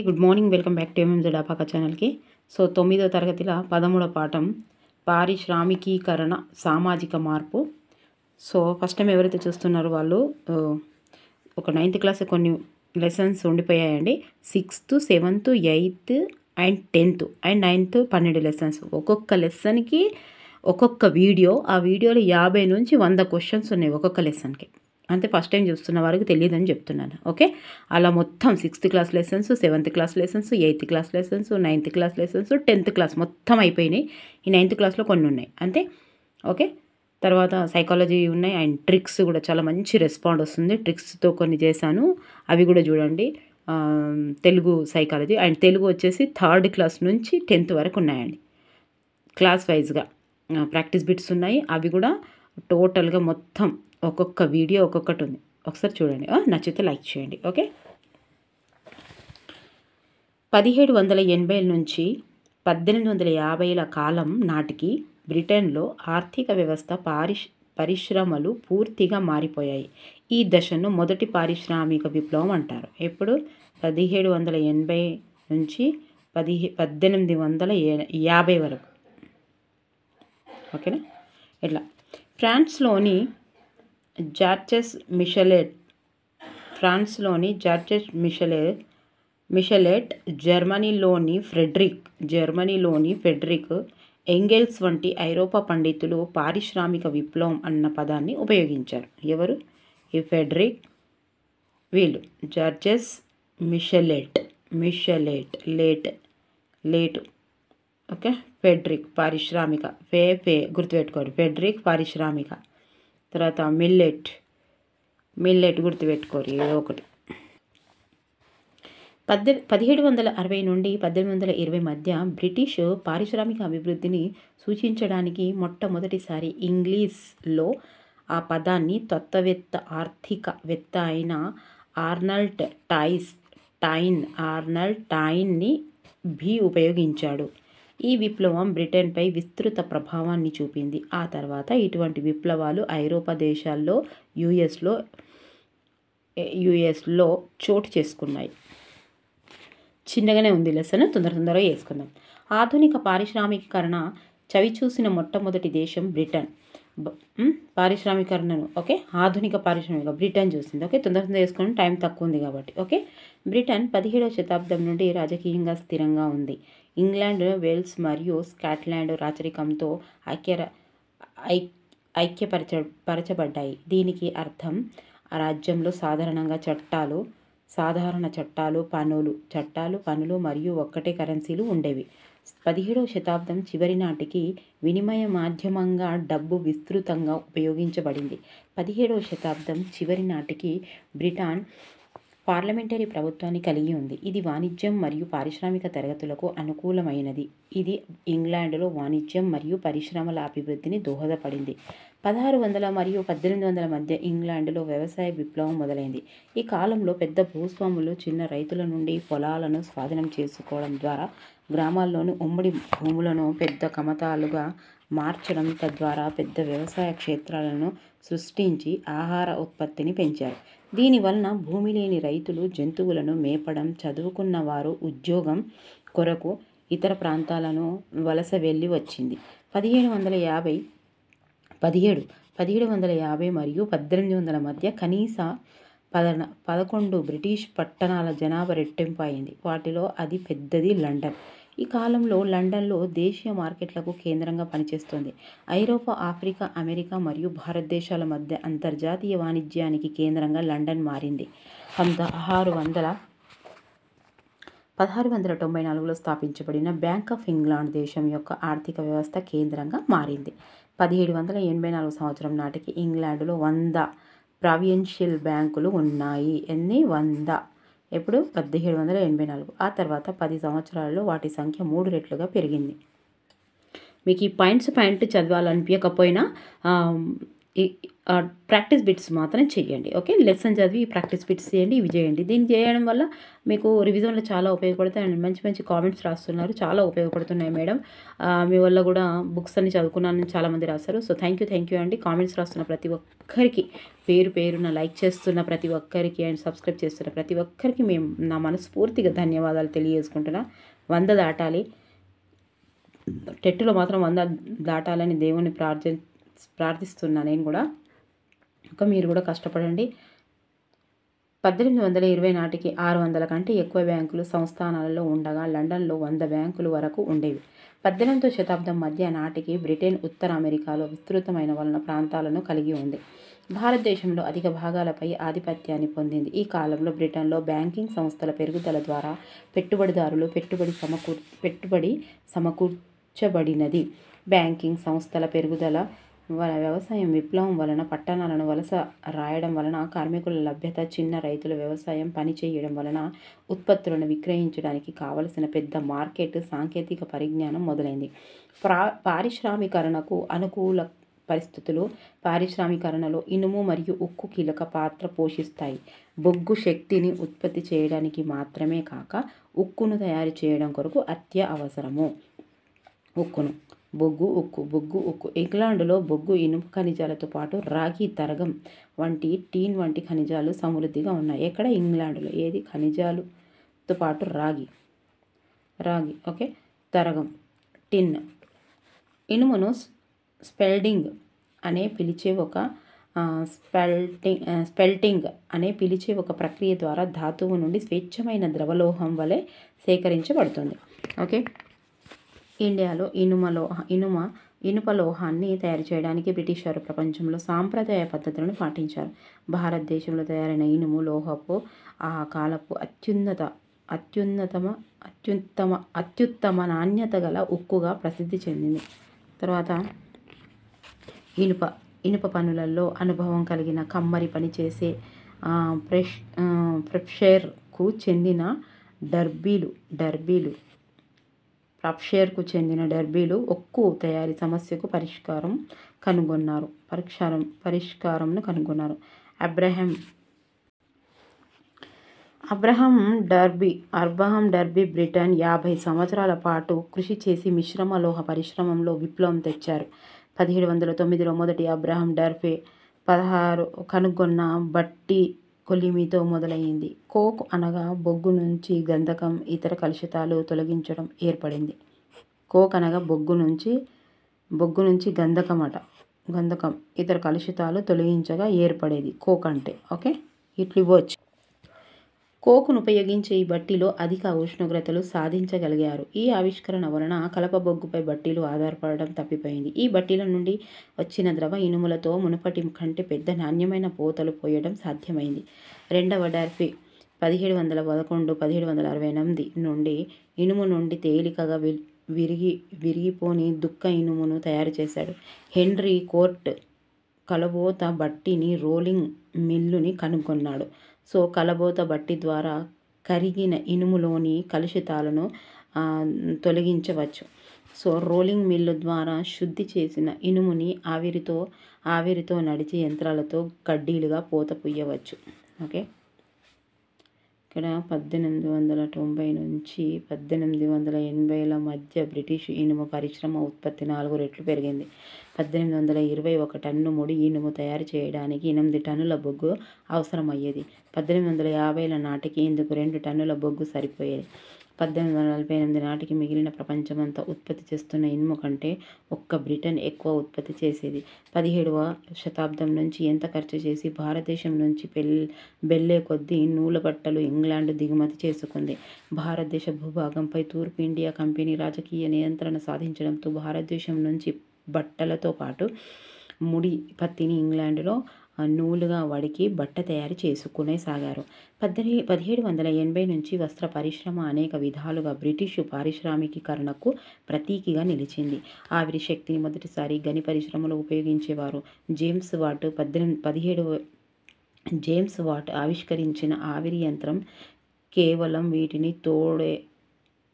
Good morning, welcome back to MMZ అపాక ఛానల్కి. So 9వ తరగతిలో 13వ పాఠం పారిశ్రామికీకరణ సామాజిక మార్పు. సో ఫస్ట్ టైం ఎవరైతే చూస్తున్నారో వాళ్ళు ఒక 9th క్లాస్ కొన్ని లెసన్స్ ఉండిపోయాయండి. 6th, 7th, 8th and 10th and 9th 12 lessons. ఒక్కొక్క లెసన్కి ఒక్కొక్క వీడియో. ఆ వీడియోలో 50 నుంచి 100 క్వశ్చన్స్ ఉన్నాయి ఒక్కొక్క లెసన్కి. అంతే, ఫస్ట్ టైం చూస్తున్న వారికి తెలియదని చెప్తున్నాను. ఓకే, అలా మొత్తం 6th class lessons, 7th class lessons, 8th class lessons, 9th class lessons, 10th class మొత్తం అయిపోయినాయి. ఈ 9th క్లాస్లో కొన్ని ఉన్నాయి అంతే. ఓకే, తర్వాత సైకాలజీ ఉన్నాయి అండ్ ట్రిక్స్ కూడా చాలా మంచి రెస్పాండ్ వస్తుంది. ట్రిక్స్తో కొన్ని చేశాను, అవి కూడా చూడండి. తెలుగు సైకాలజీ అండ్ తెలుగు వచ్చేసి 3rd క్లాస్ నుంచి 10th వరకు ఉన్నాయండి. క్లాస్ వైజ్గా ప్రాక్టీస్ బిట్స్ ఉన్నాయి. అవి కూడా టోటల్గా మొత్తం ఒక్కొక్క వీడియో ఒక్కొక్కటి ఉంది. ఒకసారి చూడండి, నచ్చితే లైక్ చేయండి. ఓకే, 1780 నుంచి 1850ల కాలం నాటికి బ్రిటన్లో ఆర్థిక వ్యవస్థ పరిశ్రమలు పూర్తిగా మారిపోయాయి. ఈ దశను మొదటి పారిశ్రామిక విప్లవం అంటారు. ఎప్పుడు 1780 నుంచి 1850 వరకు. ఓకేనా? ఇట్లా ఫ్రాన్స్లోని జార్జెస్ మిషెలెట్, జర్మనీలోని ఫ్రెడరిక్ ఎంగెల్స్ వంటి ఐరోపా పండితులు పారిశ్రామిక విప్లవం అన్న పదాన్ని ఉపయోగించారు. ఎవరు ఈ ఫెడరిక్? వీళ్ళు జార్జెస్ లేట్. ఓకే, ఫెడరిక్ పారిశ్రామిక, గుర్తుపెట్టుకోండి. ఫెడరిక్ పారిశ్రామిక. తర్వాత మిల్లెట్ గుర్తుపెట్టుకోరు, ఏదో ఒకటి. 1760 నుండి 1820 మధ్య బ్రిటిష్ పారిశ్రామిక అభివృద్ధిని సూచించడానికి మొట్టమొదటిసారి ఇంగ్లీష్లో ఆ పదాన్ని ఆర్థికవేత్త అయిన ఆర్నాల్డ్ టైన్ని ఉపయోగించాడు. ఈ విప్లవం బ్రిటన్పై విస్తృత ప్రభావాన్ని చూపింది. ఆ తర్వాత ఇటువంటి విప్లవాలు ఐరోపా దేశాల్లో, యుఎస్లో చోటు చేసుకున్నాయి. చిన్నగానే ఉంది లెసన్, తొందరగా వేసుకుందాం. ఆధునిక పారిశ్రామికీకరణ చవిచూసిన మొట్టమొదటి దేశం బ్రిటన్. పారిశ్రామికీకరణను ఆధునిక బ్రిటన్ చూసింది. ఓకే, తొందరగా వేసుకుని, టైం తక్కువ ఉంది కాబట్టి. ఓకే, బ్రిటన్ 17వ శతాబ్దం నుండి రాజకీయంగా స్థిరంగా ఉంది. ఇంగ్లాండ్, వేల్స్ మరియు స్కాట్లాండ్ రాచరికంతో ఐక్యపరచబడ్డాయి. దీనికి అర్థం ఆ రాజ్యంలో సాధారణ చట్టాలు, పన్నులు మరియు ఒక్కటే కరెన్సీలు ఉండేవి. 17వ శతాబ్దం చివరి నాటికి వినిమయ మాధ్యమంగా డబ్బు విస్తృతంగా ఉపయోగించబడింది. 17వ శతాబ్దం చివరి నాటికి బ్రిటన్ పార్లమెంటరీ ప్రభుత్వాన్ని కలిగి ఉంది. ఇది వాణిజ్యం మరియు పారిశ్రామిక తరగతులకు అనుకూలమైనది. ఇది ఇంగ్లాండ్లో వాణిజ్యం మరియు పరిశ్రమల అభివృద్ధిని దోహదపడింది. 1600 మరియు 1800 మధ్య ఇంగ్లాండ్లో వ్యవసాయ విప్లవం మొదలైంది. ఈ కాలంలో పెద్ద భూస్వాములు చిన్న రైతుల నుండి పొలాలను స్వాధీనం చేసుకోవడం ద్వారా గ్రామాల్లోని ఉమ్మడి భూములను పెద్ద కమతాలుగా మార్చడం, తద్వారా పెద్ద వ్యవసాయ క్షేత్రాలను సృష్టించి ఆహార ఉత్పత్తిని పెంచారు. దీనివలన భూమి లేని రైతులు జంతువులను మేపడం, చదువుకున్న వారు ఉద్యోగం కొరకు ఇతర ప్రాంతాలను వలస వెళ్ళి వచ్చింది. 1750 మరియు 1800 మధ్య కనీస 11 బ్రిటిష్ పట్టణాల జనాభా రెట్టింపు అయింది. వాటిలో అతి పెద్దది లండన్. ఈ కాలంలో లండన్లో దేశీయ మార్కెట్లకు కేంద్రంగా పనిచేస్తోంది. ఐరోపా, ఆఫ్రికా, అమెరికా మరియు భారతదేశాల మధ్య అంతర్జాతీయ వాణిజ్యానికి కేంద్రంగా లండన్ మారింది. 1694లో స్థాపించబడిన బ్యాంక్ ఆఫ్ ఇంగ్లాండ్ దేశం యొక్క ఆర్థిక వ్యవస్థ కేంద్రంగా మారింది. 1784 సంవత్సరం నాటికి ఇంగ్లాండ్లో 100 ప్రావిన్షియల్ బ్యాంకులు ఉన్నాయి. ఎన్ని? 100. ఎప్పుడు? 1784. ఆ తర్వాత 10 సంవత్సరాలలో వాటి సంఖ్య 3 రెట్లుగా పెరిగింది. మీకు ఈ పాయింట్ చదవాలనిపించకపోయినా ఈ ప్రాక్టీస్ బిట్స్ మాత్రం చేయండి. ఓకే, లెసన్ చదివి ప్రాక్టీస్ బిట్స్ చేయండి, ఇవి చేయండి. దీన్ని చేయడం వల్ల మీకు రివిజన్లో చాలా ఉపయోగపడతాయి. అండ్ మంచి మంచి కామెంట్స్ రాస్తున్నారు, చాలా ఉపయోగపడుతున్నాయి మేడం. మీ వల్ల కూడా బుక్స్ అన్ని చదువుకున్నానని చాలామంది రాస్తారు. సో థ్యాంక్ యూ అండి. కామెంట్స్ రాస్తున్న ప్రతి ఒక్కరికి పేరు పేరున లైక్ చేస్తున్న ప్రతి ఒక్కరికి అండ్ సబ్స్క్రైబ్ చేస్తున్న ప్రతి ఒక్కరికి మేము నా మనస్ఫూర్తిగా ధన్యవాదాలు తెలియజేసుకుంటున్నా. 100 దాటాలి, టెట్టులో మాత్రం 100 దాటాలని దేవుని ప్రార్థిస్తున్నా నేను కూడా. ఇంకా మీరు కూడా కష్టపడండి. 1820 నాటికి 600 కంటే ఎక్కువ బ్యాంకులు సంస్థానాలలో ఉండగా లండన్లో 100 బ్యాంకులు వరకు ఉండేవి. 18వ శతాబ్దం మధ్య నాటికి బ్రిటన్ ఉత్తర అమెరికాలో విస్తృతమైన వలన ప్రాంతాలను కలిగి ఉంది. భారతదేశంలో అధిక భాగాలపై ఆధిపత్యాన్ని పొందింది. ఈ కాలంలో బ్రిటన్లో బ్యాంకింగ్ సంస్థల పెరుగుదల ద్వారా పెట్టుబడిదారులు పెట్టుబడి సమకూర్చబడినది. బ్యాంకింగ్ సంస్థల పెరుగుదల వ్యవసాయం విప్లవం వలన పట్టణాలను వలస రాయడం వలన కార్మికుల లభ్యత, చిన్న రైతుల వ్యవసాయం పని చేయడం వలన ఉత్పత్తులను విక్రయించడానికి కావలసిన పెద్ద మార్కెట్, సాంకేతిక పరిజ్ఞానం మొదలైంది. పారిశ్రామీకరణకు అనుకూల పరిస్థితులు. పారిశ్రామీకరణలో ఇనుము మరియు ఉక్కు కీలక పాత్ర పోషిస్తాయి. బొగ్గు శక్తిని ఉత్పత్తి చేయడానికి మాత్రమే కాక ఉక్కును తయారు చేయడం కొరకు అవసరము. బొగ్గు ఉక్కు. ఇంగ్లాండ్లో బొగ్గు, ఇనుప ఖనిజాలతో పాటు రాగి, తరగం వంటి టీన్ వంటి ఖనిజాలు సమృద్ధిగా ఉన్నాయి. ఎక్కడ? ఇంగ్లాండ్లో. ఏది? ఖనిజాలతో పాటు రాగి. ఓకే, తరగం, టిన్. ఇనుమును స్పెల్టింగ్ అనే పిలిచే ఒక ప్రక్రియ ద్వారా ధాతువు నుండి స్వచ్ఛమైన ద్రవలోహం వలె సేకరించబడుతుంది. ఓకే, ఇండియాలో ఇనుప లోహాన్ని తయారు చేయడానికి బ్రిటిష్ వారు ప్రపంచంలో సాంప్రదాయ పద్ధతులను పాటించారు. భారతదేశంలో తయారైన ఇనుము లోహపు ఆ కాలపు అత్యుత్తమ నాణ్యత గల ఉక్కుగా ప్రసిద్ధి చెందింది. తర్వాత ఇనుప పనులలో అనుభవం కలిగిన కమ్మరి పనిచేసే ప్రప్షైర్కు చెందిన డర్బీలు ఉక్కు తయారీ సమస్యకు పరిష్కారంను కనుగొన్నారు. అబ్రహం డర్బీ బ్రిటన్ 50 సంవత్సరాల పాటు కృషి చేసి మిశ్రమ లోహ పరిశ్రమలో విప్లవం తెచ్చారు. 1709లో మొదటి అబ్రహం డర్బీ 16 కనుగొన్న బట్టి కొలిమితో మొదలైంది. కోక్ అనగా బొగ్గు నుంచి గంధకం, ఇతర కలుషితాలు తొలగించడం ఏర్పడింది. కోక్ అనగా బొగ్గు నుంచి గంధకం ఇతర కలుషితాలు తొలగించగా ఏర్పడేది కోక్ అంటే. ఓకే, ఇట్లివ్వచ్చు. కోకును ఉపయోగించే ఈ బట్టీలో అధిక ఉష్ణోగ్రతలు సాధించగలిగారు. ఈ ఆవిష్కరణ వలన కలప బొగ్గుపై బట్టీలు ఆధారపడడం తప్పిపోయింది. ఈ బట్టీల నుండి వచ్చిన ద్రవ ఇనుములతో మునుపటి కంటే పెద్ద నాణ్యమైన పోతలు పోయడం సాధ్యమైంది. రెండవ డర్బీ 1711-1768 నుండి ఇనుము నుండి తేలికగా విరిగిపోని దుక్క ఇనుమును తయారు చేశాడు. హెన్రీ కోర్ట్ కలబోత బట్టిని రోలింగ్ మిల్లుని కనుగొన్నాడు. సో కలబోత బట్టి ద్వారా కరిగిన ఇనుములోని కలుషితాలను తొలగించవచ్చు. సో రోలింగ్ మిల్లు ద్వారా శుద్ధి చేసిన ఇనుముని ఆవిరితో నడిచే యంత్రాలతో కడ్డీలుగా పోత పుయ్యవచ్చు. ఓకే, ఇక్కడ 1890 నుంచి 1880ల మధ్య బ్రిటిష్ ఇనుము పరిశ్రమ ఉత్పత్తి 4 రెట్లు పెరిగింది. 1820 1 టన్ను ముడి ఇనుము తయారు చేయడానికి 8 టన్నుల బొగ్గు అవసరమయ్యేది. 1850ల నాటికి ఇందుకు 2 టన్నుల బొగ్గు సరిపోయేది. 1848 నాటికి మిగిలిన ప్రపంచమంతా ఉత్పత్తి చేస్తున్న ఇనుము కంటే ఒక్క బ్రిటన్ ఎక్కువ ఉత్పత్తి చేసేది. 17వ శతాబ్దం నుంచి ఎంత ఖర్చు చేసి భారతదేశం నుంచి బెల్లే కొద్దీ నూలు బట్టలు ఇంగ్లాండ్ దిగుమతి చేసుకుంది. భారతదేశ భూభాగంపై తూర్పు ఇండియా కంపెనీ రాజకీయ నియంత్రణ సాధించడంతో భారతదేశం నుంచి బట్టలతో పాటు ముడి పత్తిని ఇంగ్లాండ్లో నూలుగా వడికి బట్ట తయారు చేసుకునేసాగారు. 1780 నుంచి వస్త్ర పరిశ్రమ అనేక విధాలుగా బ్రిటిషు పారిశ్రామికీకరణకు ప్రతీకగా నిలిచింది. ఆవిరి శక్తిని మొదటిసారి గని పరిశ్రమలో ఉపయోగించేవారు. జేమ్స్ వాట్ ఆవిష్కరించిన ఆవిరి యంత్రం కేవలం వీటిని తోడే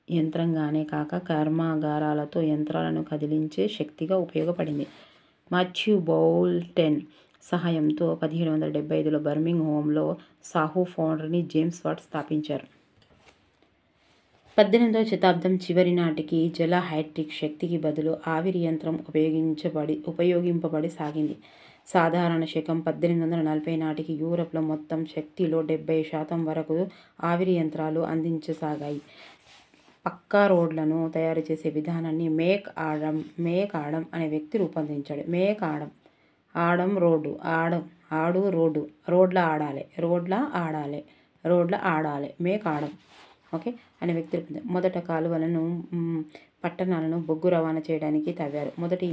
యంత్రంగానే కాక కర్మాగారాలతో యంత్రాలను కదిలించే శక్తిగా ఉపయోగపడింది. మాథ్యూ బౌల్టన్ సహాయంతో 1775లో బర్మింగ్హామ్లో సాహో ఫౌండరీని జేమ్స్ వాట్ స్థాపించారు. 18వ శతాబ్దం చివరి నాటికి జల హైడ్రిక్ శక్తికి బదులు ఆవిరి యంత్రం ఉపయోగింపబడి సాగింది. సాధారణ శకం 1840 నాటికి యూరప్లో మొత్తం శక్తిలో 70% వరకు ఆవిరి యంత్రాలు అందించసాగాయి. పక్కా రోడ్లను తయారు చేసే విధానాన్ని మేక్ ఆడమ్ అనే వ్యక్తి రూపొందించాడు. మేక్ ఆడమ్, ఆడమ్ రోడ్డు, ఆడు రోడ్డు, రోడ్ల ఆడాలే మేక్ ఆడమ్ ఓకే అనే వ్యక్తి రూపొందించాడు. మొదట కాలువలను పట్టణాలను బొగ్గు రవాణా చేయడానికి తవ్వారు. మొదటి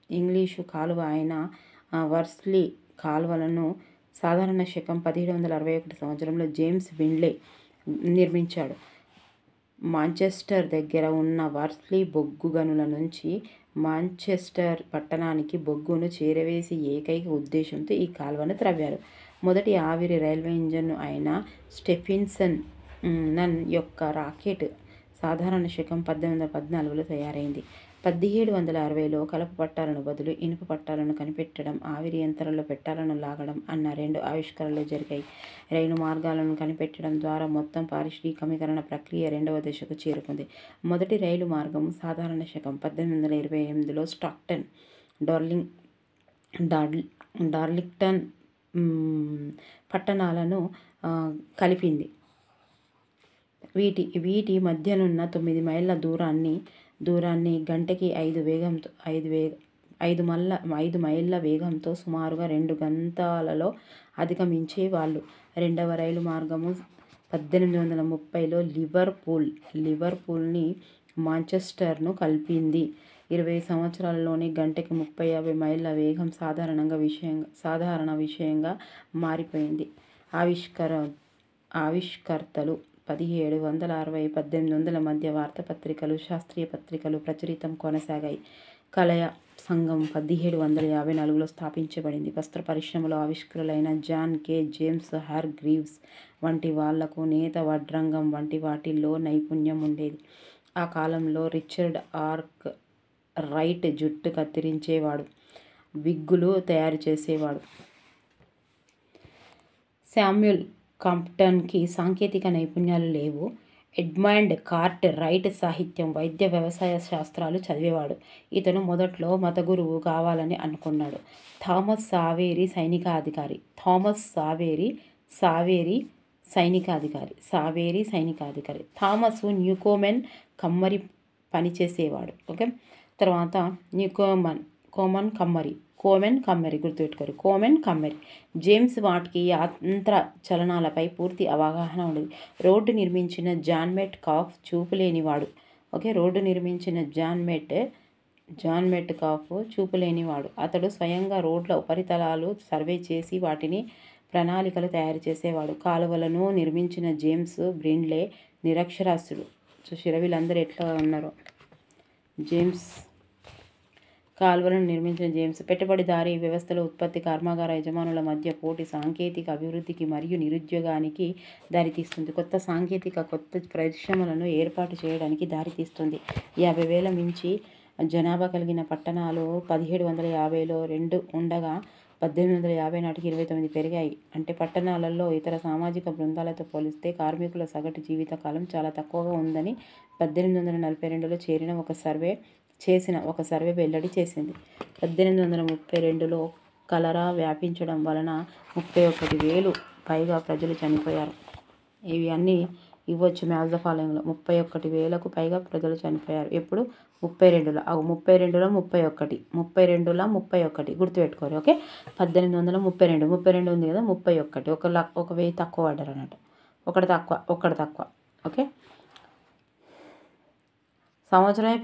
ఇంగ్లీషు కాలువ అయిన వర్స్లీ కాలువలను సాధారణ శకం 1761 సంవత్సరంలో జేమ్స్ విండ్లే నిర్మించాడు. మాంచెస్టర్ దగ్గర ఉన్న వర్స్లీ బొగ్గు గనుల నుంచి మాంచెస్టర్ పట్టణానికి బొగ్గును చేరవేసి ఏకైక ఉద్దేశంతో ఈ కాలువను త్రవ్వారు. మొదటి ఆవిరి రైల్వే ఇంజన్ అయిన స్టెఫిన్సన్ యొక్క రాకెట్ సాధారణ శకం 1814లో తయారైంది. 1760లో కలప పట్టాలను బదులు ఇనుప పట్టాలను కనిపెట్టడం, ఆవిరి యంత్రాల్లో పెట్టాలను లాగడం అన్న 2 ఆవిష్కరణలు జరిగాయి. రైలు మార్గాలను కనిపెట్టడం ద్వారా మొత్తం పారిశ్రామికీకరణ ప్రక్రియ 2వ దశకు చేరుకుంది. మొదటి రైలు మార్గం సాధారణ శకం 1828లో స్టాక్టన్, డార్లింగ్టన్ పట్టణాలను కలిపింది. వీటి మధ్యనున్న 9 మైళ్ళ దూరాన్ని గంటకి 5 మైళ్ళ వేగంతో సుమారుగా 2 గంటలలో అధిగమించేవాళ్ళు. రెండవ రైలు మార్గము 1830లో లివర్పూల్ని మాంచెస్టర్ను కలిపింది. 20 సంవత్సరాలలోనే గంటకి 30-50 మైళ్ళ వేగం సాధారణ విషయంగా మారిపోయింది. ఆవిష్కర్తలు 1760-1800 మధ్య వార్తాపత్రికలు, శాస్త్రీయ పత్రికలు ప్రచురితం కొనసాగాయి. కలయ సంఘం 1754లో స్థాపించబడింది. వస్త్ర పరిశ్రమలో ఆవిష్కరులైన జాన్ కే. జేమ్స్ హార్గ్రీవ్స్ వంటి వాళ్లకు నేత వడ్రంగం వంటి వాటిల్లో నైపుణ్యం ఉండేది. ఆ కాలంలో రిచర్డ్ ఆర్క్ రైట్ జుట్టు కత్తిరించేవాడు, విగ్గులు తయారు చేసేవాడు. శామ్యూల్ కాంప్టన్కి సాంకేతిక నైపుణ్యాలు లేవు. ఎడ్మండ్ కార్ట్ రైట్ సాహిత్యం, వైద్య, వ్యవసాయ శాస్త్రాలు చదివేవాడు. ఇతను మొదట్లో మత గురువు కావాలని అనుకున్నాడు. థామస్ సావేరీ సైనికాధికారి. థామస్ న్యూకోమెన్ కమ్మరి పనిచేసేవాడు. ఓకే, తర్వాత కోమెన్ కమ్మరి గుర్తుపెట్టుకోరు. కోమెన్ కమ్మరి. జేమ్స్ వాట్కి యంత్ర చలనాలపై పూర్తి అవగాహన ఉండేది. రోడ్డు నిర్మించిన జాన్ మెట్ కాఫ్ చూపులేనివాడు. ఓకే, జాన్ మెట్ కాఫ్ చూపులేనివాడు. అతడు స్వయంగా రోడ్ల ఉపరితలాలు సర్వే చేసి వాటిని ప్రణాళికలు తయారు చేసేవాడు. కాలువలను నిర్మించిన జేమ్స్ బ్రిండ్లే నిరక్షరాస్యుడు. చూసిరా వీళ్ళందరూ ఎట్లా ఉన్నారో. కాలువలను నిర్మించిన జేమ్స్ పెట్టుబడిదారీ వ్యవస్థలో ఉత్పత్తి, కర్మాగార యజమానుల మధ్య పోటీ సాంకేతిక అభివృద్ధికి మరియు నిరుద్యోగానికి దారితీస్తుంది. కొత్త పరిశ్రమలను ఏర్పాటు చేయడానికి దారితీస్తుంది. 50,000 మించి జనాభా కలిగిన పట్టణాలు 1750లో 2 ఉండగా 1850 నాటికి 29 పెరిగాయి. అంటే పట్టణాలలో ఇతర సామాజిక బృందాలతో పోలిస్తే కార్మికుల సగటు జీవిత కాలం చాలా తక్కువగా ఉందని 1842లో చేసిన ఒక సర్వే వెల్లడి చేసింది. 1832లో కలరా వ్యాపించడం వలన 31,000 పైగా ప్రజలు చనిపోయారు. ఇవి అన్నీ ఇవ్వచ్చు మ్యాచ్ ద ఫాలోయింగ్లో. 31,000కు పైగా ప్రజలు చనిపోయారు. ఎప్పుడు? 32లో 31 గుర్తుపెట్టుకోరు. ఓకే, 1832 ఉంది కదా, 31 ఒక 1000 తక్కువ పడ్డారు అన్నట్టు. ఒకటి తక్కువ. ఓకే, సంవత్సరమే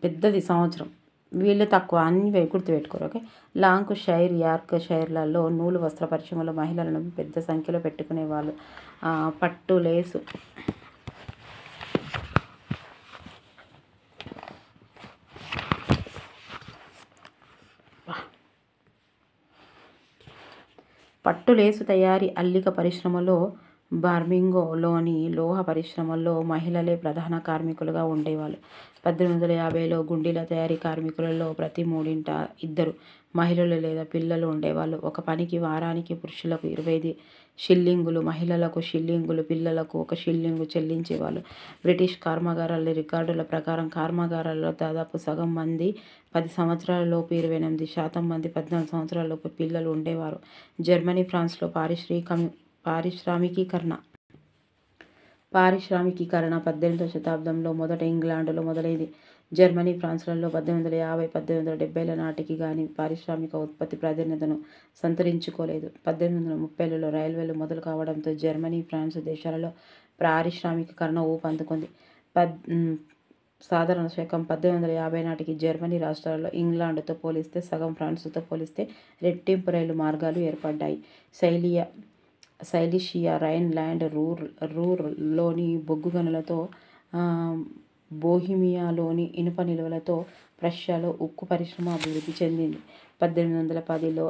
పెద్దది సంవత్సరం, వీళ్ళు తక్కువ, అన్ని గుర్తుపెట్టుకోరు. ఓకే, లాంకషైర్, యార్క్షైర్లలో నూలు వస్త్ర పరిశ్రమలో మహిళలను పెద్ద సంఖ్యలో పెట్టుకునేవాళ్ళు. పట్టులేసు తయారీ, అల్లిక పరిశ్రమలో బర్మింగ్లోని లోహ పరిశ్రమల్లో మహిళలే ప్రధాన కార్మికులుగా ఉండేవాళ్ళు. 1850లో గుండీల తయారీ కార్మికులలో ప్రతి మూడింట ఇద్దరు మహిళలు లేదా పిల్లలు ఉండేవాళ్ళు. ఒక పనికి వారానికి పురుషులకు 25 షిల్లింగులు, మహిళలకు షిల్లింగులు, పిల్లలకు 1 షిల్లింగు చెల్లించేవాళ్ళు. బ్రిటిష్ కర్మాగారాల రికార్డుల ప్రకారం కర్మాగారాల్లో దాదాపు సగం మంది 10 సంవత్సరాలలోపు, 28% మంది 14 సంవత్సరాలలోపు పిల్లలు ఉండేవారు. జర్మనీ, ఫ్రాన్స్లో పారిశ్రామికీకరణ 18వ శతాబ్దంలో మొదట ఇంగ్లాండులో మొదలైంది. జర్మనీ, ఫ్రాన్స్లలో 1850-1870ల నాటికి గానీ పారిశ్రామిక ఉత్పత్తి ప్రాధాన్యతను సంతరించుకోలేదు. 1830లలో రైల్వేలు మొదలు కావడంతో జర్మనీ, ఫ్రాన్స్ దేశాలలో పారిశ్రామికీకరణ ఊపందుకుంది. సాధారణ శకం 1850 నాటికి జర్మనీ రాష్ట్రాలలో ఇంగ్లాండుతో పోలిస్తే సగం, ఫ్రాన్స్తో పోలిస్తే రెట్టింపు రైలు మార్గాలు ఏర్పడ్డాయి. సైలీషియా, రైన్ ల్యాండ్, రూర్లోని బొగ్గు గనులతో, బోహిమియాలోని ఇనుప నిల్వలతో ప్రష్యాలో ఉక్కు పరిశ్రమ అభివృద్ధి చెందింది. 1810లో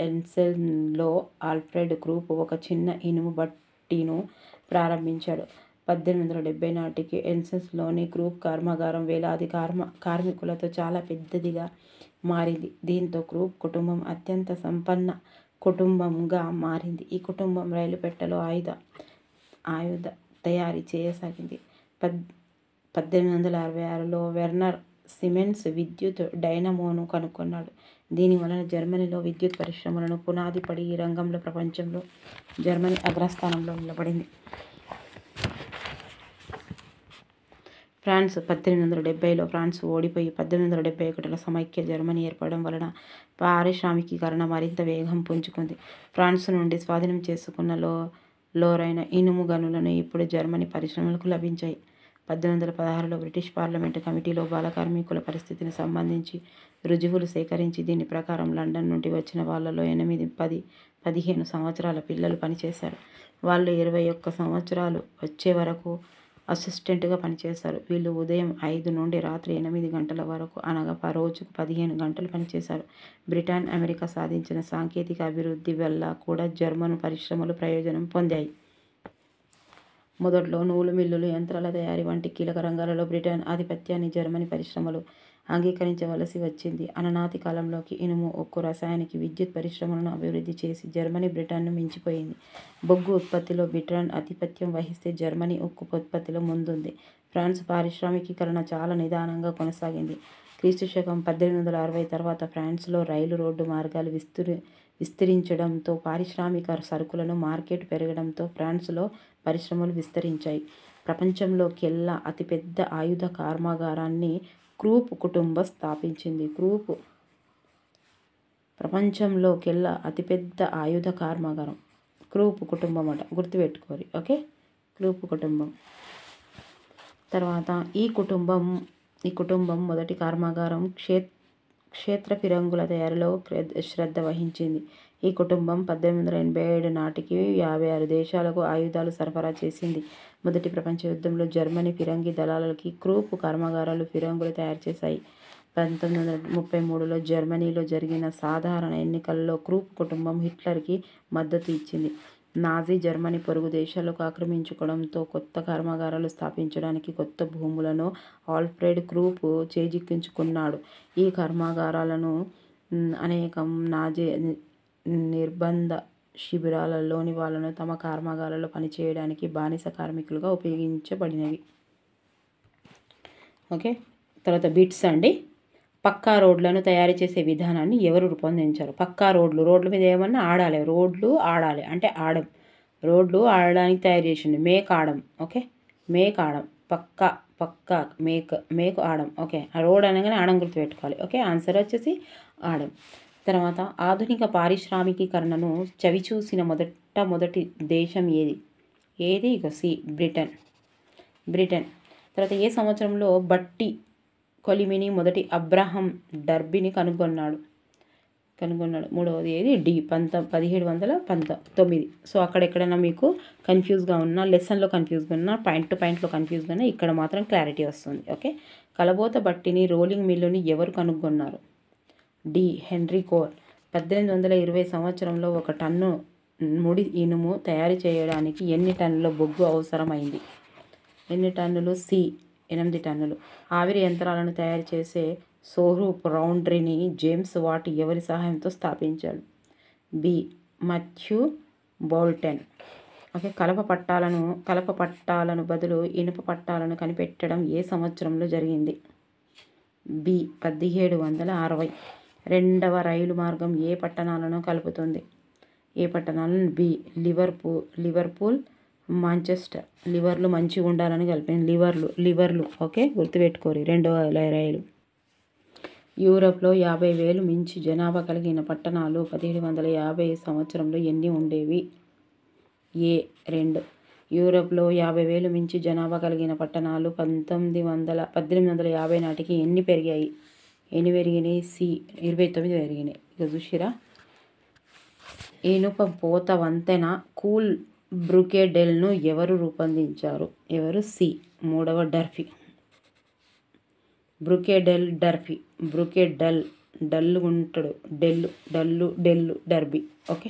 ఎస్సెన్లో ఆల్ఫ్రెడ్ క్రూప్ ఒక చిన్న ఇనుము భట్టీను ప్రారంభించాడు. 1870 నాటికి ఎస్సెన్లోని క్రూప్ కర్మాగారం వేలాది కార్మికులతో చాలా పెద్దదిగా మారింది. దీంతో క్రూప్ కుటుంబం అత్యంత సంపన్న కుటుంబంగా మారింది. ఈ కుటుంబం రైలు పెట్టెలో ఆయుధ తయారీ చేయసాగింది. 1866లో వెర్నర్ సిమెన్స్ విద్యుత్ డైనమోను కనుగొన్నాడు. దీని వలన జర్మనీలో విద్యుత్ పరిశ్రమలకు పునాది పడి ఈ రంగంలో ప్రపంచంలో జర్మనీ అగ్రస్థానంలో నిలబడింది. ఫ్రాన్స్ 1870లో ఫ్రాన్స్ ఓడిపోయి 1871లో సమైక్య జర్మనీ ఏర్పడడం వలన పారిశ్రామికీకరణ మరింత వేగం పుంజుకుంది. ఫ్రాన్స్ నుండి స్వాధీనం చేసుకున్న లోరైన ఇనుము గనులను ఇప్పుడు జర్మనీ పరిశ్రమలకు లభించాయి. 1816లో బ్రిటిష్ పార్లమెంటు కమిటీలో బాల కార్మికుల పరిస్థితికి సంబంధించి రుజువులు సేకరించి దీని ప్రకారం లండన్ నుండి వచ్చిన వాళ్ళలో 8, 10, 15 సంవత్సరాల పిల్లలు పనిచేశారు. వాళ్ళు 21 సంవత్సరాలు వచ్చే వరకు అసిస్టెంట్గా పనిచేశారు. వీళ్ళు ఉదయం 5 నుండి రాత్రి 8 గంటల వరకు, అనగా రోజుకు 15 గంటలు పనిచేశారు. బ్రిటన్, అమెరికా సాధించిన సాంకేతిక అభివృద్ధి వల్ల కూడా జర్మను పరిశ్రమలు ప్రయోజనం పొందాయి. మొదట్లో నూలు మిల్లులు, యంత్రాల తయారీ వంటి కీలక రంగాలలో బ్రిటన్ ఆధిపత్యాన్ని జర్మనీ పరిశ్రమలు అంగీకరించవలసి వచ్చింది. అననాటి కాలంలోకి ఇనుము, ఉక్కు, రసాయనిక, విద్యుత్ పరిశ్రమలను అభివృద్ధి చేసి జర్మనీ బ్రిటన్ను మించిపోయింది. బొగ్గు ఉత్పత్తిలో బ్రిటన్ ఆధిపత్యం వహిస్తే జర్మనీ ఉక్కు ఉత్పత్తిలో ముందుంది. ఫ్రాన్స్ పారిశ్రామికీకరణ చాలా నిదానంగా కొనసాగింది. క్రీస్తుశకం 1860 తర్వాత ఫ్రాన్స్లో రైలు, రోడ్డు మార్గాలు విస్తరించడంతో పారిశ్రామిక సరుకులను మార్కెట్ పెరగడంతో ఫ్రాన్స్లో పరిశ్రమలు విస్తరించాయి. ప్రపంచంలోకెల్లా అతిపెద్ద ఆయుధ కర్మాగారాన్ని క్రూప్ కుటుంబం స్థాపించింది. ప్రపంచంలోకెల్లా అతిపెద్ద ఆయుధ కర్మాగారం క్రూప్ కుటుంబం అట, గుర్తుపెట్టుకోరి. ఓకే, క్రూప్ కుటుంబం. తర్వాత ఈ కుటుంబం మొదటి కర్మాగారం క్షేత్ర ఫిరంగుల తయారీలో శ్రద్ధ వహించింది. ఈ కుటుంబం 1887 నాటికి 56 దేశాలకు ఆయుధాలు సరఫరా చేసింది. మొదటి ప్రపంచ యుద్ధంలో జర్మనీ ఫిరంగి దళాలకి క్రూప్ కర్మాగారాలు ఫిరంగులు తయారు చేశాయి. 1933లో జర్మనీలో జరిగిన సాధారణ ఎన్నికల్లో క్రూప్ కుటుంబం హిట్లర్కి మద్దతు ఇచ్చింది. నాజీ జర్మనీ పొరుగు దేశాలకు ఆక్రమించుకోవడంతో కొత్త కర్మాగారాలు స్థాపించడానికి కొత్త భూములను ఆల్ఫ్రెడ్ క్రూప్ చేజిక్కించుకున్నాడు. ఈ కర్మాగారాలను అనేకం నాజీ నిర్బంధ శిబిరాలలోని వాళ్ళను తమ కర్మాగారాల్లో పనిచేయడానికి బానిస కార్మికులుగా ఉపయోగించబడినవి. ఓకే, తర్వాత బిట్స్ అండి. పక్కా రోడ్లను తయారు చేసే విధానాన్ని ఎవరు రూపొందించారు? పక్కా రోడ్ల మీద ఏమన్నా ఆడాలి, రోడ్లు ఆడాలి అంటే రోడ్లు ఆడడానికి తయారు చేసింది మేక్ ఆడం. ఓకే, మేక్ ఆడం, పక్కా మేక్ ఆడం. ఓకే, ఆ రోడ్ అనగానే ఆడం గుర్తుపెట్టుకోవాలి. ఓకే, ఆన్సర్ వచ్చేసి ఆడం. తర్వాత ఆధునిక పారిశ్రామికీకరణను చవిచూసిన మొదటి దేశం ఏది? ఇక సి, బ్రిటన్. తర్వాత ఏ సంవత్సరంలో బట్టి కొలిమిని మొదటి అబ్రహం డర్బీని కనుగొన్నాడు? మూడవది ఏది? డి, 1719. సో అక్కడెక్కడైనా మీకు కన్ఫ్యూజ్గా ఉన్నా, లెసన్లో కన్ఫ్యూజ్గా ఉన్నా, పాయింట్లో కన్ఫ్యూజ్గా ఉన్నా, ఇక్కడ మాత్రం క్లారిటీ వస్తుంది. ఓకే, కలబోత బట్టిని, రోలింగ్ మిల్లుని ఎవరు కనుగొన్నారు? D, henry core. 1820 సంవత్సరంలో 1 టన్ను ముడి ఇనుము తయారు చేయడానికి ఎన్ని టన్నుల బొగ్గు అవసరమైంది? ఎన్ని టన్నులు? సి 8 టన్నులు. ఆవిరి యంత్రాలను తయారు చేసే సోరూప్ ఫౌండ్రీని జేమ్స్ వాట్ ఎవరి సహాయంతో స్థాపించాడు? B Matthew Bolton. ఓకే, కలప పట్టాలను బదులు ఇనుప పట్టాలను కనిపెట్టడం ఏ సంవత్సరంలో జరిగింది? బి 1760. రెండవ రైలు మార్గం ఏ పట్టణాలను కలుపుతుంది? ఏ పట్టణాలను? B Liverpool, Manchester. లివర్లు మంచిగా ఉండాలని కలిపింది. లివర్లు ఓకే, గుర్తుపెట్టుకోరు. రెండవ రైలు. యూరప్లో 50,000 మించి జనాభా కలిగిన పట్టణాలు 1750 సంవత్సరంలో ఎన్ని ఉండేవి? ఏ 2. యూరప్లో 50,000 మించి జనాభా కలిగిన పట్టణాలు 1850 నాటికి ఎన్ని పెరిగాయి? సి 29 పెరిగినాయి. ఇక చూసిరా, ఇనుప పోత వంతెన కూల్ బ్రూకెడెల్ను ఎవరు రూపొందించారు? ఎవరు? సి 3వ డర్ఫీ. బ్రూకెడెల్ డల్లుగుంటాడు. Dell derby. ఓకే,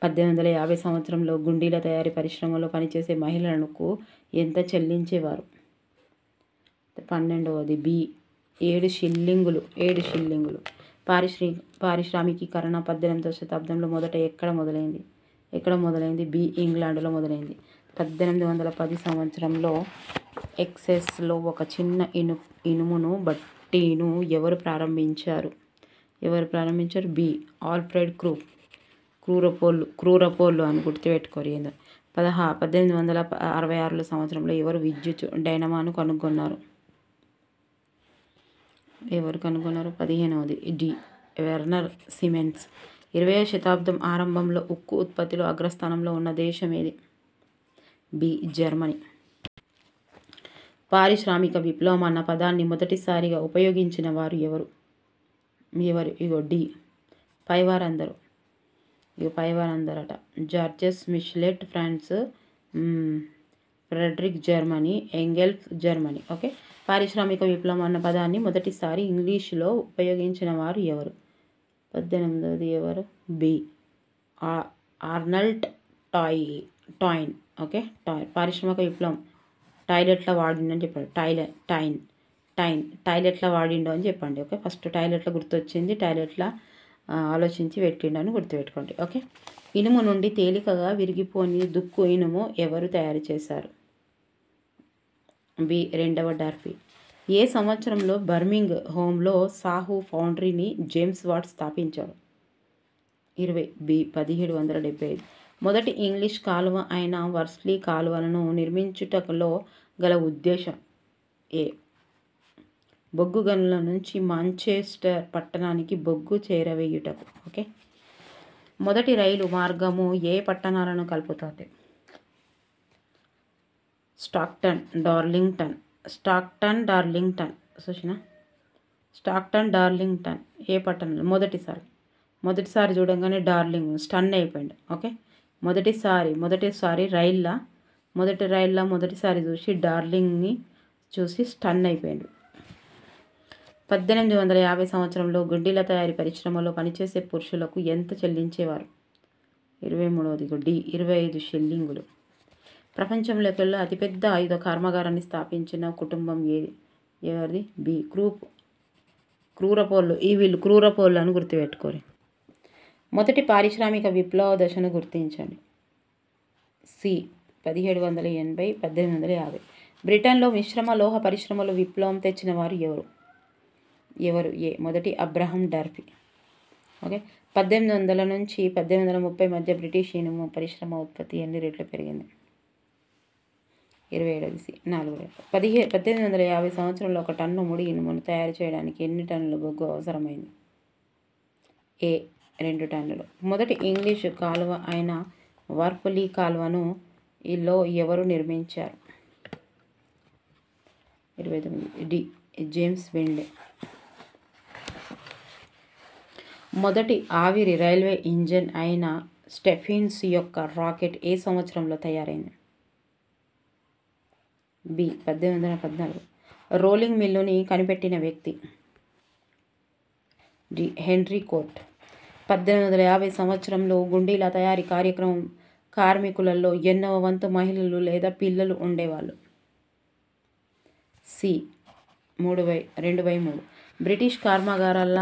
1850 సంవత్సరంలో గుండీల తయారీ పరిశ్రమలో పనిచేసే మహిళలకు ఎంత చెల్లించేవారు? 12వది. బి 7 షిల్లింగులు. పారిశ్రామికీకరణ 18వ శతాబ్దంలో మొదట ఎక్కడ మొదలైంది? బి ఇంగ్లాండ్లో మొదలైంది. 1810 సంవత్సరంలో ఎక్సెస్లో ఒక చిన్న ఇనుమును బట్టీను ఎవరు ప్రారంభించారు? బి ఆల్ఫ్రెడ్ క్రూరపోళ్ళు అని గుర్తుపెట్టుకోరు. 1866 సంవత్సరంలో ఎవరు విద్యుత్ డైనమాను కనుగొన్నారు? 15వది. D Werner Siemens. 20వ శతాబ్దం ఆరంభంలో ఉక్కు ఉత్పత్తిలో అగ్రస్థానంలో ఉన్న దేశం ఏది? B Germany. పారిశ్రామిక విప్లవం అన్న పదాన్ని మొదటిసారిగా ఉపయోగించిన వారు ఎవరు? ఇగో డి పైవారందరట. Georges Michelet France, Friedrich Germany, Engels Germany. Okay, పారిశ్రామిక విప్లవం అన్న పదాన్ని మొదటిసారి ఇంగ్లీషులో ఉపయోగించిన వారు ఎవరు? 18వది ఎవరు? B Arnold టాయిన్. ఓకే, పారిశ్రామిక విప్లవం టాయిలెట్ల వాడిండని చెప్పాడు. టాయిలెట్ల వాడిండో అని చెప్పండి. ఓకే, ఫస్ట్ టాయిలెట్ల గుర్తొచ్చింది, టాయిలెట్ల ఆలోచించి పెట్టిండని గుర్తుపెట్టుకోండి. ఓకే, ఇనుము నుండి తేలికగా విరిగిపోని దుక్కు ఇనుము ఎవరు తయారు చేశారు? బి 2వ డర్ఫీ. ఏ సంవత్సరంలో బర్మింగ్ హోమ్లో సాహు ఫౌండ్రీని జేమ్స్ వాట్ స్థాపించాడు? 20. బి 1775. మొదటి ఇంగ్లీష్ కాలువ అయిన వర్స్లీ కాలువలను నిర్మించుటలో గల ఉద్దేశం? ఏ బొగ్గు గనుల నుంచి మాంచెస్టర్ పట్టణానికి బొగ్గు చేరవేయుటకు. ఓకే, మొదటి రైలు మార్గము ఏ పట్టణాలను కలుపుతుంది? Stockton Darlington. ఏ పట్టణం? మొదటిసారి చూడంగానే డార్లింగ్ స్టన్ అయిపోయింది. ఓకే, మొదటిసారి రైళ్ళ మొదటిసారి చూసి డార్లింగ్ని చూసి స్టన్ అయిపోయాడు. 1850 సంవత్సరంలో గుండీల తయారీ పరిశ్రమలో పనిచేసే పురుషులకు ఎంత చెల్లించేవారు? 23వది. డి 25 షిల్లింగులు. ప్రపంచంలోకెల్లా అతిపెద్ద ఆయుధ కర్మాగారాన్ని స్థాపించిన కుటుంబం ఎవరిది? బి క్రూరపోళ్ళు. వీళ్ళు క్రూరపోళ్ళు అని గుర్తుపెట్టుకోరు. మొదటి పారిశ్రామిక విప్లవ దశను గుర్తించండి. సి 1780, 1850. బ్రిటన్లో మిశ్రమ లోహ పరిశ్రమలో విప్లవం తెచ్చిన వారు ఎవరు? ఏ మొదటి అబ్రహం డర్ఫీ. ఓకే, 1800 నుంచి 1830 మధ్య బ్రిటిష్ ఇనుము పరిశ్రమ ఉత్పత్తి ఎన్ని రెట్లు పెరిగింది? 27. సి 4 రెట్లు. 1850 సంవత్సరంలో 1 టన్ను ముడి ఇనుమును తయారు చేయడానికి ఎన్ని టన్నుల బొగ్గు అవసరమైంది? ఏ 2 టన్నులు. మొదటి ఇంగ్లీషు కాలువ అయిన వర్స్లీ కాలువను ఎవరు నిర్మించారు? 29. డి జేమ్స్ వెండే. మొదటి ఆవిరి రైల్వే ఇంజన్ అయిన స్టెఫెన్స్ యొక్క రాకెట్ ఏ సంవత్సరంలో తయారైంది? బి 1814. రోలింగ్ మిల్లుని కనిపెట్టిన వ్యక్తి? D henry coat. 1850 సంవత్సరంలో గుండీల తయారీ కార్యక్రమం కార్మికులలో ఎన్నవ వంతు మహిళలు లేదా పిల్లలు ఉండేవాళ్ళు? సి 2/3. బ్రిటిష్ కర్మాగారాల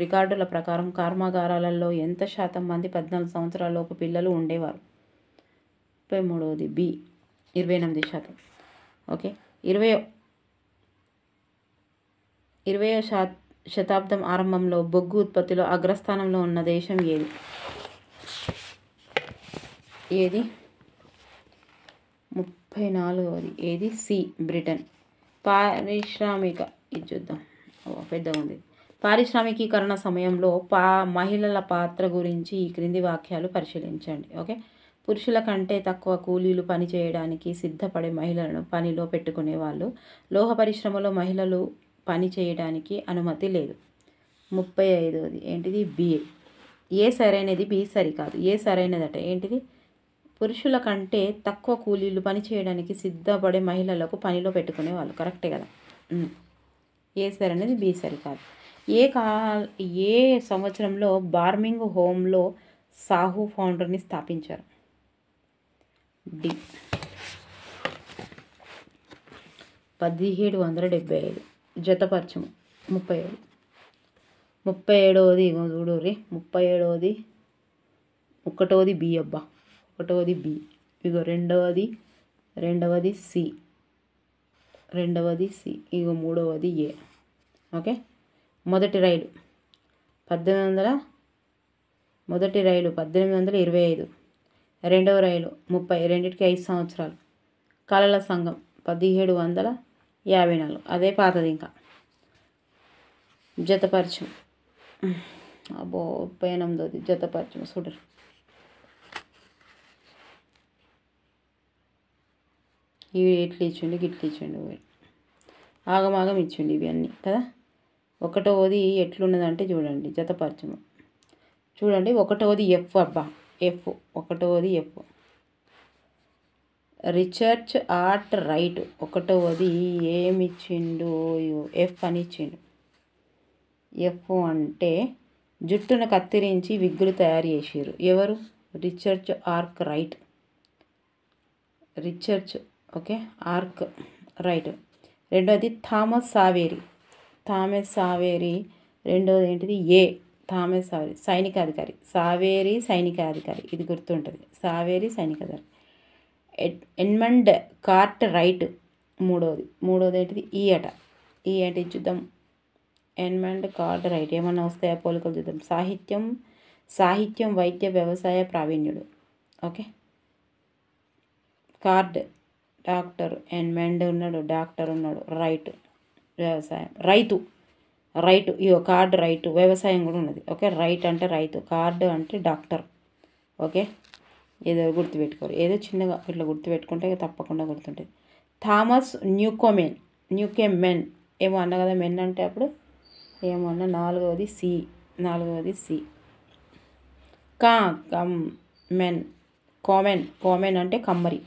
రికార్డుల ప్రకారం కర్మాగారాలలో ఎంత శాతం మంది 14 సంవత్సరాలలోపు పిల్లలు ఉండేవారు? 33. బి 28%. ఓకే. 20వ శతాబ్దం ఆరంభంలో బొగ్గు ఉత్పత్తిలో అగ్రస్థానంలో ఉన్న దేశం ఏది? 34. ఏది? C Britain. పారిశ్రామిక ఇది చూద్దాం, పెద్దగా ఉంది. పారిశ్రామికీకరణ సమయంలో మహిళల పాత్ర గురించి ఈ క్రింది వాక్యాలు పరిశీలించండి. ఓకే. పురుషుల కంటే తక్కువ కూలీలు పని చేయడానికి సిద్ధపడే మహిళలను పనిలో పెట్టుకునేవాళ్ళు. లోహ పరిశ్రమలో మహిళలు పని చేయడానికి అనుమతి లేదు. 35. ఏంటిది? బి. ఏ సరైనది, బి సరికాదు. ఏ సరైనదట. ఏంటిది? పురుషుల కంటే తక్కువ కూలీలు పని చేయడానికి సిద్ధపడే మహిళలకు పనిలో పెట్టుకునేవాళ్ళు. కరెక్టే కదా. ఏ సరైనది, బి సరికాదు. ఏ సంవత్సరంలో బార్మింగ్ హోమ్లో సాహు ఫౌండర్ని స్థాపించారు? డి 1775. జతపరచము 37. 37. ఇగో చూడుర్రి. 37. 1వ బి అబ్బా. 1వ బి. ఇగో 2వ సి. 2వ సి. ఇగో 3వ ఏ. ఓకే. మొదటి రైలు 1825. రెండవ రైలు 30. రెండింటికి 5 సంవత్సరాలు. కళల సంఘం 1754. అదే పాతది. ఇంకా జతపరచం అబ్బో 38. జతపరచం చూడరు. ఇవి ఎట్లు ఇచ్చిండు, గిట్లు ఇచ్చిండు, ఆగమాగం ఇచ్చిండు ఇవి అన్నీ కదా. 1వది ఎట్లున్నదంటే చూడండి, జతపరచము చూడండి. 1వది ఎఫ్ అబ్బా. ఎఫ్ 1వది ఎఫ్. రిచర్డ్ ఆర్ట్ రైట్ 1వది ఏమిచ్చిండు? ఎఫ్ అని ఇచ్చిండు. ఎఫ్ అంటే జుట్టును కత్తిరించి విగ్గులు తయారు చేసారు. ఎవరు? Richard arc right. Okay. Arc right. రెండవది థామస్ సావేరి. రెండవది ఏంటిది? ఏ థామస్ సావేరి సైనికాధికారి. సైనికాధికారి ఇది గుర్తుంటుంది. సావేరి సైనికాధికారి. ఎడ్మండ్ కార్ట్ రైట్ మూడవది ఏంటిది? ఈ అట. ఈ అంటే చూద్దాం. Edmund cart right. ఏమన్నా వస్తాయా పోలికలు చూద్దాం. సాహిత్యం వైద్య వ్యవసాయ ప్రావీణ్యుడు. ఓకే. Card doctor. ఎడ్మండ్ ఉన్నాడు, డాక్టర్ ఉన్నాడు. రైట్ వ్యవసాయం. రైతు ఇగో కార్డ్ రైతు. వ్యవసాయం కూడా ఉన్నది. ఓకే. రైట్ అంటే రైతు, కార్డ్ అంటే డాక్టర్. ఓకే. ఏదో గుర్తుపెట్టుకోరు. ఏదో చిన్నగా ఇట్లా గుర్తుపెట్టుకుంటే తప్పకుండా గుర్తుంటుంది. థామస్ న్యూకెమెన్ ఏమో అన్న కదా. మెన్ అంటే అప్పుడు ఏమన్నా. 4వది సి. కామెన్ అంటే కమ్మరి.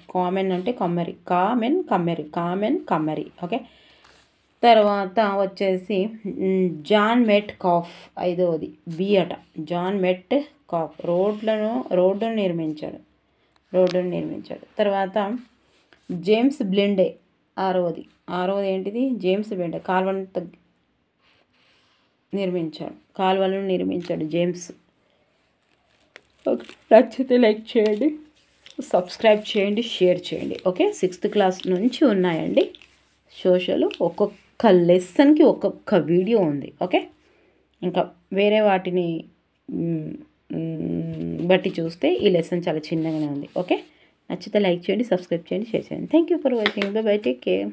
కమ్మరి. ఓకే. తర్వాత వచ్చేసి జాన్ మెట్ కాఫ్ 5వది బి అట. జాన్ మెట్ కాఫ్ రోడ్డును నిర్మించాడు. తర్వాత జేమ్స్ బ్లిండే 6వది ఏంటిది? జేమ్స్ బ్లిండే కాలువలను నిర్మించాడు జేమ్స్. ఓకే. నచ్చితే లైక్ చేయండి, సబ్స్క్రైబ్ చేయండి, షేర్ చేయండి. ఓకే. 6th క్లాస్ నుంచి ఉన్నాయండి సోషల్. ఒక్కొక్క లెసన్కి ఒక్కొక్క వీడియో ఉంది. ఓకే. ఇంకా వేరే వాటిని బట్టి చూస్తే ఈ లెసన్ చాలా చిన్నగానే ఉంది. ఓకే. నచ్చితే లైక్ చేయండి, సబ్స్క్రైబ్ చేయండి, షేర్ చేయండి. Thank you for watching. By. Take care.